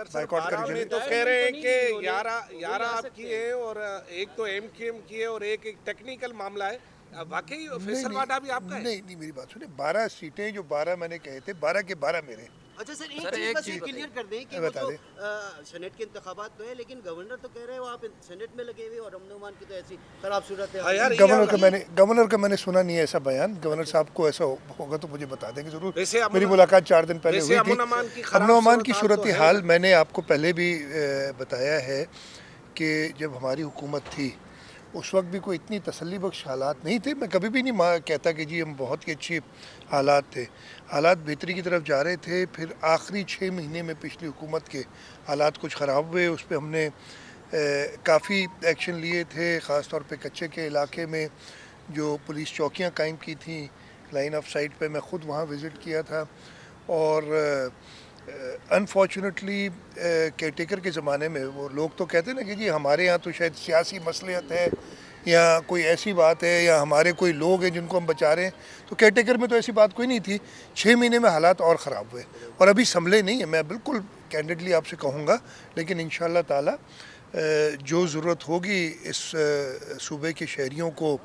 Boycott बारह करके में तो कह रहे हैं कि 11 आपकी है और एक तो एमक्यूएम की है और एक टेक्निकल मामला है। वाकई फैसल वाडा भी आपका है? नहीं मेरी बात सुनिए, 12 सीटें जो 12 मैंने कहे थे, 12 के 12 मेरे। अच्छा सर, सर, एक एक बस चीज़ ये क्लियर कर दें कि वो बता तो दें। सेनेट के इंतखाबात तो है, लेकिन गवर्नर तो कह रहे हो आप सेनेट में लगे हुए और अमन अमान की तो ऐसी खराब सूरत है। हाँ यार, गवर्नर का मैंने सुना नहीं है ऐसा बयान। गवर्नर साहब को ऐसा होगा तो मुझे बता देंगे जरूर। वैसे मेरी मुलाकात 4 दिन पहले वैसे हुई थी। अमन अमान की खराब अमन अमान की सूरत सूरत हाल तो है हाल ना? मैंने आपको पहले भी बताया है कि जब हमारी हुकूमत थी उस वक्त भी कोई इतनी तसल्ली बख्श हालात नहीं थे। मैं कभी भी नहीं कहता कि जी हम बहुत ही अच्छी हालात थे। हालात बेहतरी की तरफ जा रहे थे। फिर आखिरी 6 महीने में पिछली हुकूमत के हालात कुछ ख़राब हुए। उस पर हमने काफ़ी एक्शन लिए थे। ख़ास तौर पे कच्चे के इलाके में जो पुलिस चौकियां कायम की थी लाइन ऑफ साइट पे, मैं ख़ुद वहाँ विज़िट किया था। और अनफॉर्चुनेटली केयरटेकर के ज़माने में वो लोग तो कहते हैं ना कि जी हमारे यहाँ तो शायद सियासी मसलियत है या कोई ऐसी बात है या हमारे कोई लोग हैं जिनको हम बचा रहे हैं, तो केयरटेकर में तो ऐसी बात कोई नहीं थी। 6 महीने में हालात और ख़राब हुए और अभी संभले नहीं है। मैं बिल्कुल कैंडिडली आपसे कहूँगा, लेकिन इंशाअल्लाह ताला जो ज़रूरत होगी इस सूबे के शहरियों को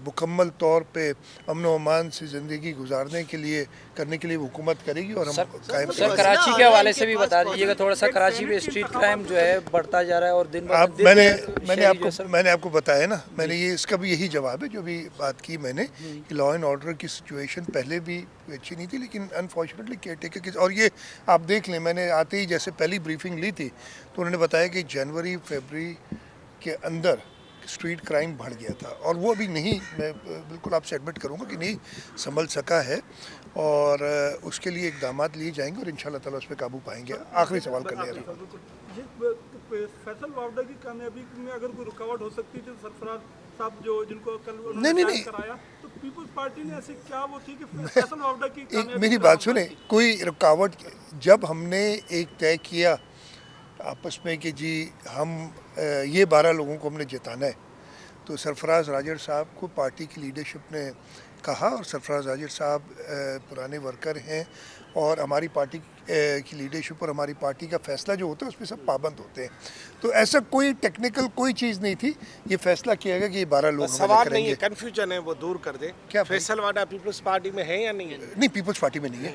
मुकम्मल तौर पे अमन व अमान से ज़िंदगी गुजारने के लिए करने के लिए हुकूमत करेगी और हम कायम सर, कराची के हवाले से भी बता दीजिएगा थोड़ा सा। कराची में स्ट्रीट क्राइम जो है बढ़ता जा रहा है और दिन ब दिन मैंने आपको बताया ना, मैंने ये इसका भी यही जवाब है जो भी बात की मैंने कि लॉ एंड ऑर्डर की सिचुएशन पहले भी अच्छी नहीं थी, लेकिन अनफॉर्चुनेटली केयरटेकर की, और ये आप देख लें, मैंने आते ही जैसे पहली ब्रीफिंग ली थी तो उन्होंने बताया कि जनवरी फरवरी के अंदर स्ट्रीट क्राइम बढ़ गया था और वो अभी नहीं, मैं बिल्कुल आपसे एडमिट करूंगा कि नहीं संभल सका है और उसके लिए इकदाम लिए जाएंगे और इंशाल्लाह ताला उस पर काबू पाएंगे। आखिरी सवाल कर लिया। फैसल वावड़ा की कामयाबी में अगर कोई रुकावट हो सकती है, जो सरफराज साहब जो जिनको कल नहीं कराया, तो पीपल्स पार्टी ने ऐसी क्या वो थी कि फैसल वावड़ा की एक मेरी बात सुने, कोई रुकावट जब हमने एक तय किया आपस में कि जी हम ये 12 लोगों को हमने जिताना है, तो सरफराज राजर साहब को पार्टी की लीडरशिप ने कहा और सरफराज राजर साहब पुराने वर्कर हैं और हमारी पार्टी की लीडरशिप और हमारी पार्टी का फैसला जो होता है उस पर सब पाबंद होते हैं। तो ऐसा कोई टेक्निकल कोई चीज़ नहीं थी, ये फैसला किया गया कि ये 12 लोग सवाल नहीं है, कंफ्यूजन है, वो दूर कर दे। क्या फैसल वाडा पीपल्स पार्टी में है या नहीं है? नहीं, पीपल्स पार्टी में नहीं है।